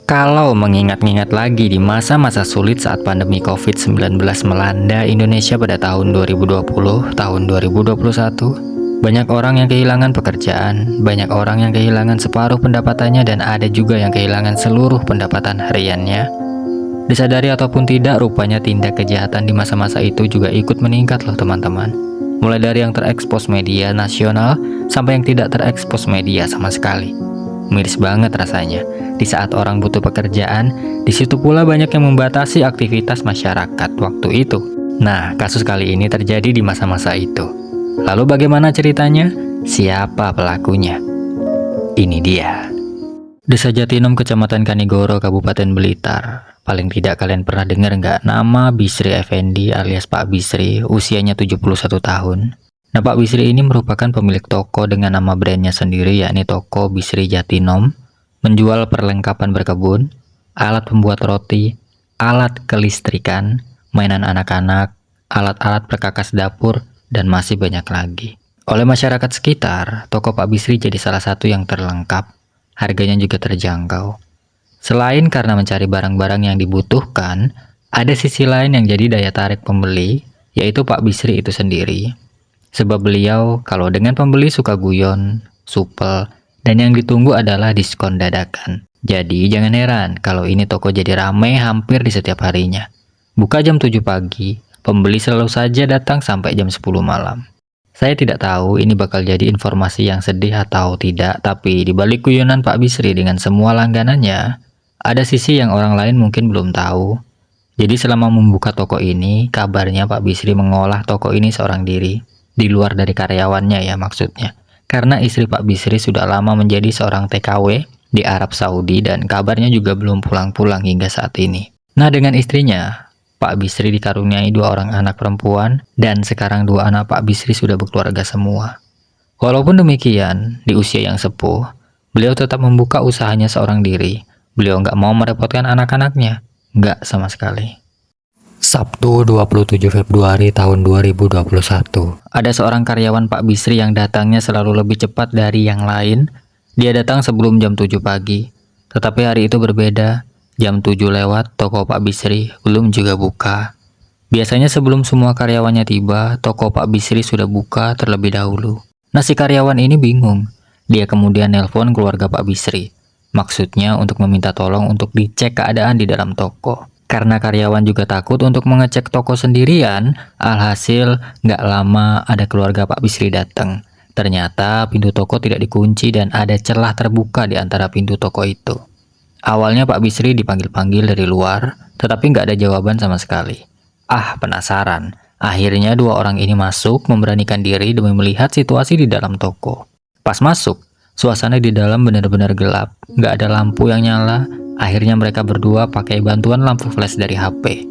Kalau mengingat-ingat lagi di masa-masa sulit saat pandemi COVID-19 melanda Indonesia pada tahun 2020, tahun 2021, banyak orang yang kehilangan pekerjaan, banyak orang yang kehilangan separuh pendapatannya, dan ada juga yang kehilangan seluruh pendapatan hariannya. Disadari ataupun tidak, rupanya tindak kejahatan di masa-masa itu juga ikut meningkat loh teman-teman. Mulai dari yang terekspos media nasional sampai yang tidak terekspos media sama sekali. Miris banget rasanya. Di saat orang butuh pekerjaan, di situ pula banyak yang membatasi aktivitas masyarakat waktu itu. Nah, kasus kali ini terjadi di masa-masa itu. Lalu bagaimana ceritanya? Siapa pelakunya? Ini dia. Desa Jatinom, Kecamatan Kanigoro, Kabupaten Blitar. Paling tidak kalian pernah dengar nggak nama Bisri Effendi alias Pak Bisri, usianya 71 tahun. Nah, Pak Bisri ini merupakan pemilik toko dengan nama brandnya sendiri, yakni Toko Bisri Jatinom, menjual perlengkapan berkebun, alat pembuat roti, alat kelistrikan, mainan anak-anak, alat-alat perkakas dapur, dan masih banyak lagi. Oleh masyarakat sekitar, toko Pak Bisri jadi salah satu yang terlengkap, harganya juga terjangkau. Selain karena mencari barang-barang yang dibutuhkan, ada sisi lain yang jadi daya tarik pembeli, yaitu Pak Bisri itu sendiri. Sebab beliau kalau dengan pembeli suka guyon, supel, dan yang ditunggu adalah diskon dadakan. Jadi jangan heran kalau ini toko jadi ramai hampir di setiap harinya. Buka jam 7 pagi, pembeli selalu saja datang sampai jam 10 malam. Saya tidak tahu ini bakal jadi informasi yang sedih atau tidak, tapi di balik guyonan Pak Bisri dengan semua langganannya, ada sisi yang orang lain mungkin belum tahu. Jadi selama membuka toko ini, kabarnya Pak Bisri mengolah toko ini seorang diri. Di luar dari karyawannya ya maksudnya. Karena istri Pak Bisri sudah lama menjadi seorang TKW di Arab Saudi dan kabarnya juga belum pulang-pulang hingga saat ini. Nah, dengan istrinya, Pak Bisri dikaruniai 2 orang anak perempuan dan sekarang 2 anak Pak Bisri sudah berkeluarga semua. Walaupun demikian, di usia yang sepuh, beliau tetap membuka usahanya seorang diri. Beliau nggak mau merepotkan anak-anaknya, nggak sama sekali. Sabtu 27 Februari tahun 2021. Ada seorang karyawan Pak Bisri yang datangnya selalu lebih cepat dari yang lain. Dia datang sebelum jam 7 pagi. Tetapi hari itu berbeda. Jam 7 lewat, toko Pak Bisri belum juga buka. Biasanya sebelum semua karyawannya tiba, toko Pak Bisri sudah buka terlebih dahulu. Nah, si karyawan ini bingung. Dia kemudian nelpon keluarga Pak Bisri. Maksudnya untuk meminta tolong untuk dicek keadaan di dalam toko. Karena karyawan juga takut untuk mengecek toko sendirian, alhasil nggak lama ada keluarga Pak Bisri datang. Ternyata pintu toko tidak dikunci dan ada celah terbuka di antara pintu toko itu. Awalnya Pak Bisri dipanggil-panggil dari luar, tetapi nggak ada jawaban sama sekali. Penasaran. Akhirnya 2 orang ini masuk, memberanikan diri demi melihat situasi di dalam toko. Pas masuk, suasana di dalam benar-benar gelap, nggak ada lampu yang nyala. Akhirnya mereka berdua pakai bantuan lampu flash dari HP.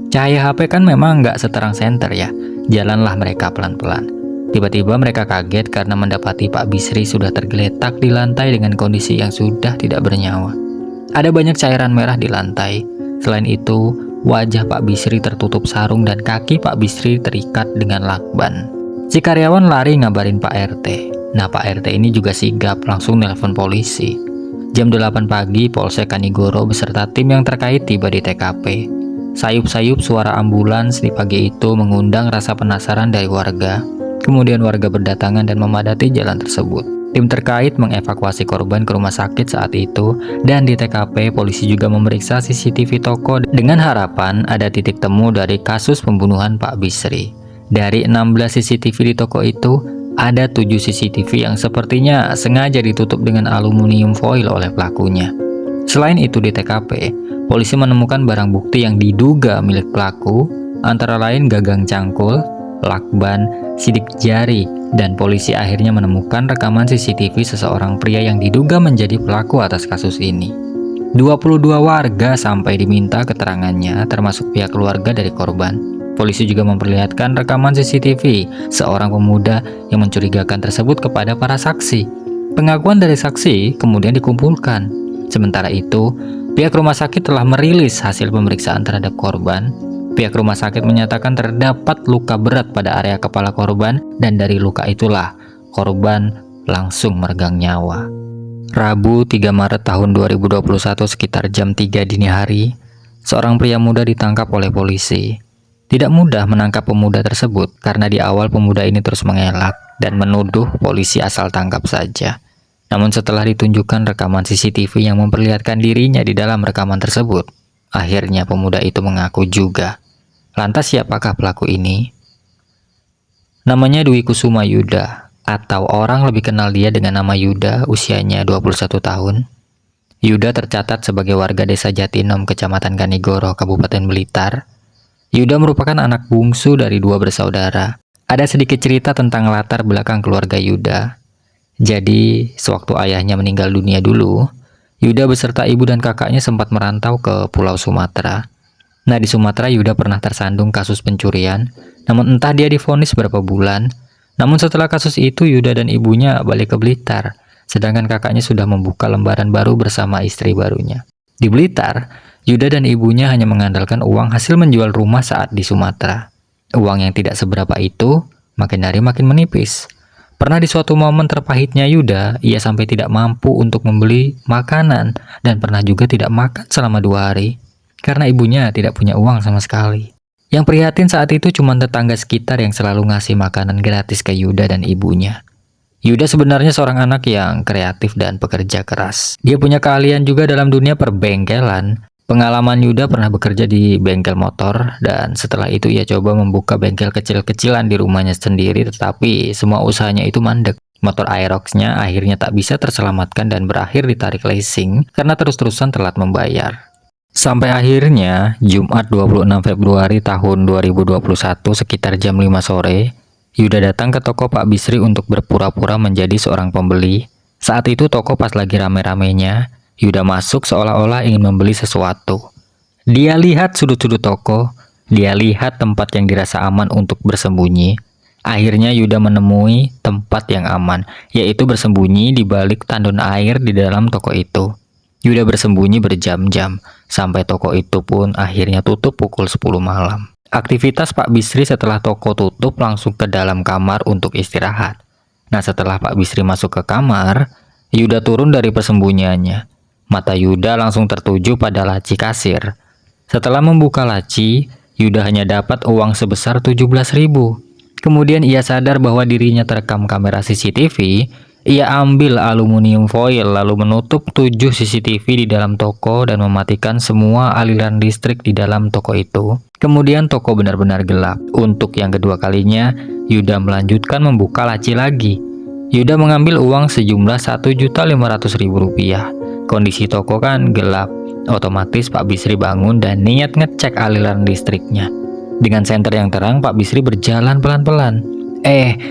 Cahaya HP kan memang nggak seterang senter ya. Jalanlah mereka pelan-pelan. Tiba-tiba mereka kaget karena mendapati Pak Bisri sudah tergeletak di lantai dengan kondisi yang sudah tidak bernyawa. Ada banyak cairan merah di lantai. Selain itu, wajah Pak Bisri tertutup sarung dan kaki Pak Bisri terikat dengan lakban. Si karyawan lari ngabarin Pak RT. Nah, Pak RT ini juga sigap langsung nelpon polisi. Jam 8 pagi, Polsek Kanigoro beserta tim yang terkait tiba di TKP. Sayup-sayup suara ambulans di pagi itu mengundang rasa penasaran dari warga. Kemudian warga berdatangan dan memadati jalan tersebut. Tim terkait mengevakuasi korban ke rumah sakit saat itu, dan di TKP polisi juga memeriksa CCTV toko dengan harapan ada titik temu dari kasus pembunuhan Pak Bisri. Dari 16 CCTV di toko itu, ada 7 CCTV yang sepertinya sengaja ditutup dengan aluminium foil oleh pelakunya. Selain itu di TKP, polisi menemukan barang bukti yang diduga milik pelaku, antara lain gagang cangkul, lakban, sidik jari, dan polisi akhirnya menemukan rekaman CCTV seseorang pria yang diduga menjadi pelaku atas kasus ini. 22 warga sampai diminta keterangannya, termasuk pihak keluarga dari korban. Polisi juga memperlihatkan rekaman CCTV seorang pemuda yang mencurigakan tersebut kepada para saksi. Pengakuan dari saksi kemudian dikumpulkan. Sementara itu, pihak rumah sakit telah merilis hasil pemeriksaan terhadap korban. Pihak rumah sakit menyatakan terdapat luka berat pada area kepala korban dan dari luka itulah korban langsung meregang nyawa. Rabu 3 Maret tahun 2021 sekitar jam 3 dini hari, seorang pria muda ditangkap oleh polisi. Tidak mudah menangkap pemuda tersebut karena di awal pemuda ini terus mengelak dan menuduh polisi asal tangkap saja. Namun setelah ditunjukkan rekaman CCTV yang memperlihatkan dirinya di dalam rekaman tersebut, akhirnya pemuda itu mengaku juga. Lantas siapakah pelaku ini? Namanya Dwi Kusuma Yuda, atau orang lebih kenal dia dengan nama Yuda, usianya 21 tahun. Yuda tercatat sebagai warga desa Jatinom, Kecamatan Kanigoro, Kabupaten Blitar. Yuda merupakan anak bungsu dari 2 bersaudara. Ada sedikit cerita tentang latar belakang keluarga Yuda. Jadi, sewaktu ayahnya meninggal dunia dulu, Yuda beserta ibu dan kakaknya sempat merantau ke Pulau Sumatera. Nah, di Sumatera Yuda pernah tersandung kasus pencurian, namun entah dia divonis berapa bulan. Namun setelah kasus itu Yuda dan ibunya balik ke Blitar, sedangkan kakaknya sudah membuka lembaran baru bersama istri barunya. Di Blitar, Yuda dan ibunya hanya mengandalkan uang hasil menjual rumah saat di Sumatera. Uang yang tidak seberapa itu makin hari makin menipis. Pernah di suatu momen terpahitnya Yuda, ia sampai tidak mampu untuk membeli makanan dan pernah juga tidak makan selama 2 hari. Karena ibunya tidak punya uang sama sekali. Yang prihatin saat itu cuma tetangga sekitar yang selalu ngasih makanan gratis ke Yuda dan ibunya. Yuda sebenarnya seorang anak yang kreatif dan pekerja keras. Dia punya keahlian juga dalam dunia perbengkelan. Pengalaman Yuda pernah bekerja di bengkel motor, dan setelah itu ia coba membuka bengkel kecil-kecilan di rumahnya sendiri, tetapi semua usahanya itu mandek. Motor Aerox-nya akhirnya tak bisa terselamatkan dan berakhir ditarik leasing karena terus-terusan telat membayar. Sampai akhirnya, Jumat 26 Februari tahun 2021 sekitar jam 5 sore, Yuda datang ke toko Pak Bisri untuk berpura-pura menjadi seorang pembeli. Saat itu toko pas lagi rame-ramenya, Yuda masuk seolah-olah ingin membeli sesuatu. Dia lihat sudut-sudut toko, dia lihat tempat yang dirasa aman untuk bersembunyi. Akhirnya Yuda menemui tempat yang aman, yaitu bersembunyi di balik tandon air di dalam toko itu. Yuda bersembunyi berjam-jam, sampai toko itu pun akhirnya tutup pukul 10 malam. Aktivitas Pak Bisri setelah toko tutup langsung ke dalam kamar untuk istirahat. Nah, setelah Pak Bisri masuk ke kamar, Yuda turun dari persembunyiannya. Mata Yuda langsung tertuju pada laci kasir. Setelah membuka laci, Yuda hanya dapat uang sebesar 17.000. Kemudian ia sadar bahwa dirinya terekam kamera CCTV. Ia ambil aluminium foil lalu menutup 7 CCTV di dalam toko dan mematikan semua aliran listrik di dalam toko itu. Kemudian toko benar-benar gelap. Untuk yang kedua kalinya, Yuda melanjutkan membuka laci lagi. Yuda mengambil uang sejumlah Rp1.500.000. Kondisi toko kan gelap. Otomatis Pak Bisri bangun dan niat ngecek aliran listriknya. Dengan senter yang terang, Pak Bisri berjalan pelan-pelan.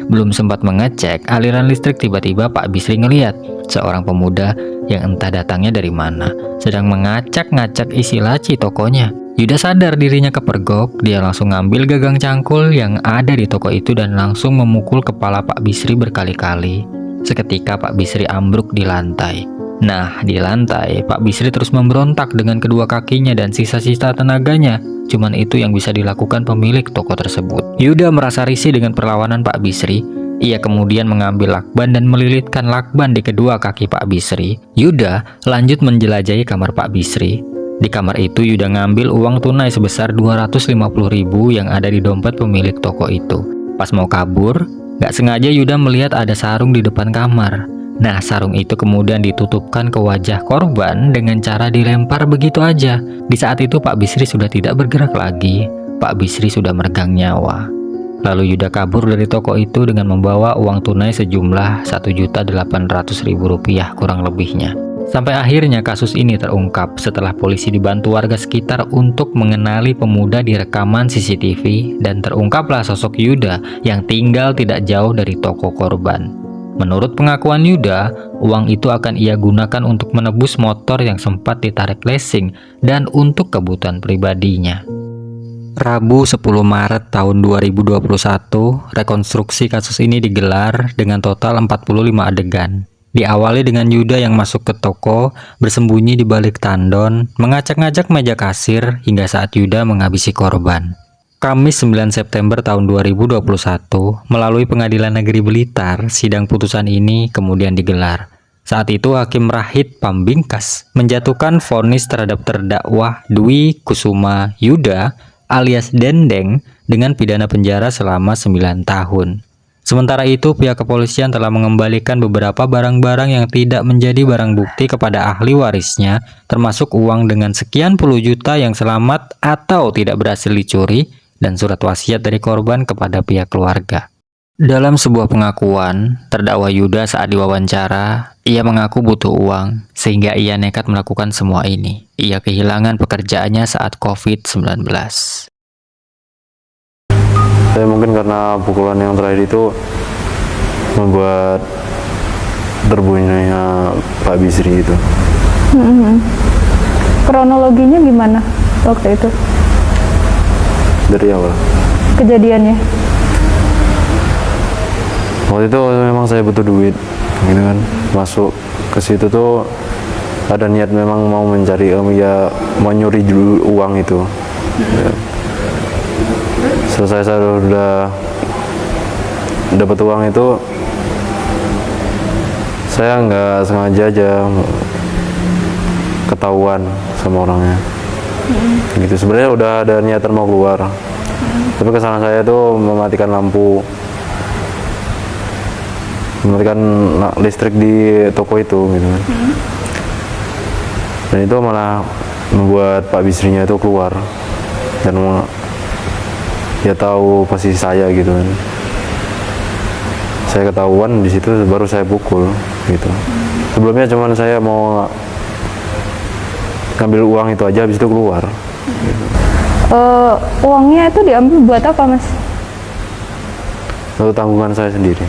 Belum sempat mengecek aliran listrik, tiba-tiba Pak Bisri ngeliat seorang pemuda yang entah datangnya dari mana sedang mengacak-ngacak isi laci tokonya. Yuda sadar dirinya kepergok, dia langsung ngambil gagang cangkul yang ada di toko itu dan langsung memukul kepala Pak Bisri berkali-kali. Seketika Pak Bisri ambruk di lantai. Nah, di lantai, Pak Bisri terus memberontak dengan kedua kakinya dan sisa-sisa tenaganya. Cuman itu yang bisa dilakukan pemilik toko tersebut. Yuda merasa risih dengan perlawanan Pak Bisri. Ia kemudian mengambil lakban dan melilitkan lakban di kedua kaki Pak Bisri. Yuda lanjut menjelajahi kamar Pak Bisri. Di kamar itu Yuda ngambil uang tunai sebesar 250.000 yang ada di dompet pemilik toko itu. Pas mau kabur, gak sengaja Yuda melihat ada sarung di depan kamar. Nah, sarung itu kemudian ditutupkan ke wajah korban dengan cara dilempar begitu aja. Di saat itu Pak Bisri sudah tidak bergerak lagi. Pak Bisri sudah meregang nyawa. Lalu Yuda kabur dari toko itu dengan membawa uang tunai sejumlah Rp1.800.000 kurang lebihnya. Sampai akhirnya kasus ini terungkap setelah polisi dibantu warga sekitar untuk mengenali pemuda di rekaman CCTV, dan terungkaplah sosok Yuda yang tinggal tidak jauh dari toko korban. Menurut pengakuan Yuda, uang itu akan ia gunakan untuk menebus motor yang sempat ditarik leasing dan untuk kebutuhan pribadinya. Rabu 10 Maret tahun 2021, rekonstruksi kasus ini digelar dengan total 45 adegan. Diawali dengan Yuda yang masuk ke toko, bersembunyi di balik tandon, ngacak-ngacak meja kasir hingga saat Yuda menghabisi korban. Kamis 9 September tahun 2021, melalui Pengadilan Negeri Blitar, sidang putusan ini kemudian digelar. Saat itu Hakim Rahid Pambingkas menjatuhkan vonis terhadap terdakwa Dwi Kusuma Yuda alias Dendeng dengan pidana penjara selama 9 tahun. Sementara itu, pihak kepolisian telah mengembalikan beberapa barang-barang yang tidak menjadi barang bukti kepada ahli warisnya, termasuk uang dengan sekian puluh juta yang selamat atau tidak berhasil dicuri, dan surat wasiat dari korban kepada pihak keluarga. Dalam sebuah pengakuan, terdakwa Yuda saat diwawancara, ia mengaku butuh uang, sehingga ia nekat melakukan semua ini. Ia kehilangan pekerjaannya saat COVID-19. Saya mungkin karena pukulan yang terakhir itu membuat terbunyinya Pak Bisri itu. Kronologinya gimana waktu itu? Dari awal. Kejadiannya? Waktu itu memang saya butuh duit, gitu kan. Masuk ke situ tuh ada niat memang mau mencari, ya mau nyuri dulu uang itu. Ya. Selesai saya udah dapat uang itu, saya nggak sengaja aja ketahuan sama orangnya. Gitu, sebenarnya udah ada niatan mau keluar, tapi kesalahan saya tuh mematikan lampu, mematikan listrik di toko itu, gitu kan. Dan itu malah membuat Pak Bisrinya itu keluar dan dia tahu posisi saya, gitu kan. Saya ketahuan di situ, baru saya pukul, gitu. Sebelumnya cuman saya mau ngambil uang itu aja, habis itu keluar. Gitu. Uangnya itu diambil buat apa, Mas? Untuk tanggungan saya sendiri.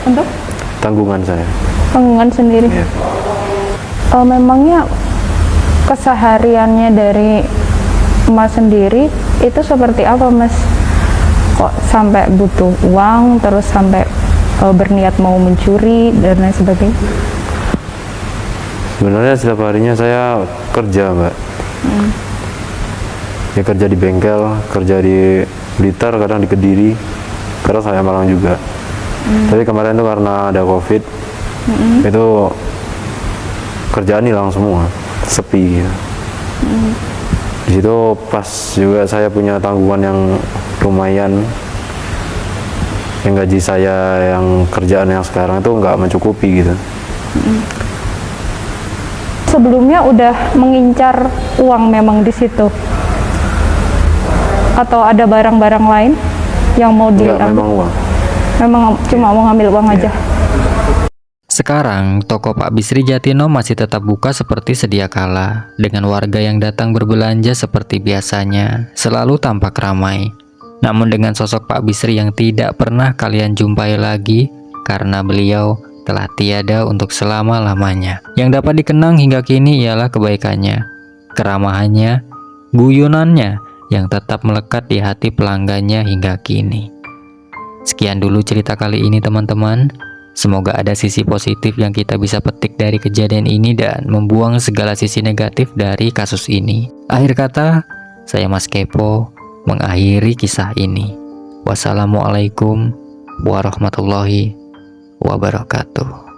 Untuk? Tanggungan saya. Tanggungan sendiri. Ya. Memangnya kesehariannya dari Mas sendiri itu seperti apa, Mas? Kok sampai butuh uang, terus sampai berniat mau mencuri dan lain sebagainya? Sebenarnya setiap harinya saya kerja, Mbak. Ya kerja di bengkel, kerja di Blitar, kadang di Kediri, kadang saya Malang juga. Tapi kemarin itu karena ada COVID, itu kerjaan hilang semua, sepi. Gitu. Di situ pas juga saya punya tanggungan yang lumayan, yang gaji saya yang kerjaan yang sekarang itu nggak mencukupi, gitu. Sebelumnya udah mengincar uang memang di situ? Atau ada barang-barang lain yang mau Enggak, diambil? memang uang. Memang cuma mau ngambil uang aja? Sekarang, toko Pak Bisri Jatino masih tetap buka seperti sedia kala, dengan warga yang datang berbelanja seperti biasanya, selalu tampak ramai. Namun dengan sosok Pak Bisri yang tidak pernah kalian jumpai lagi, karena beliau telah tiada untuk selama-lamanya. Yang dapat dikenang hingga kini ialah kebaikannya, keramahannya, guyonannya, yang tetap melekat di hati pelanggannya hingga kini. Sekian dulu cerita kali ini, teman-teman. Semoga ada sisi positif yang kita bisa petik dari kejadian ini dan membuang segala sisi negatif dari kasus ini. Akhir kata, saya Mas Kepo mengakhiri kisah ini. Wassalamualaikum warahmatullahi wabarakatuh.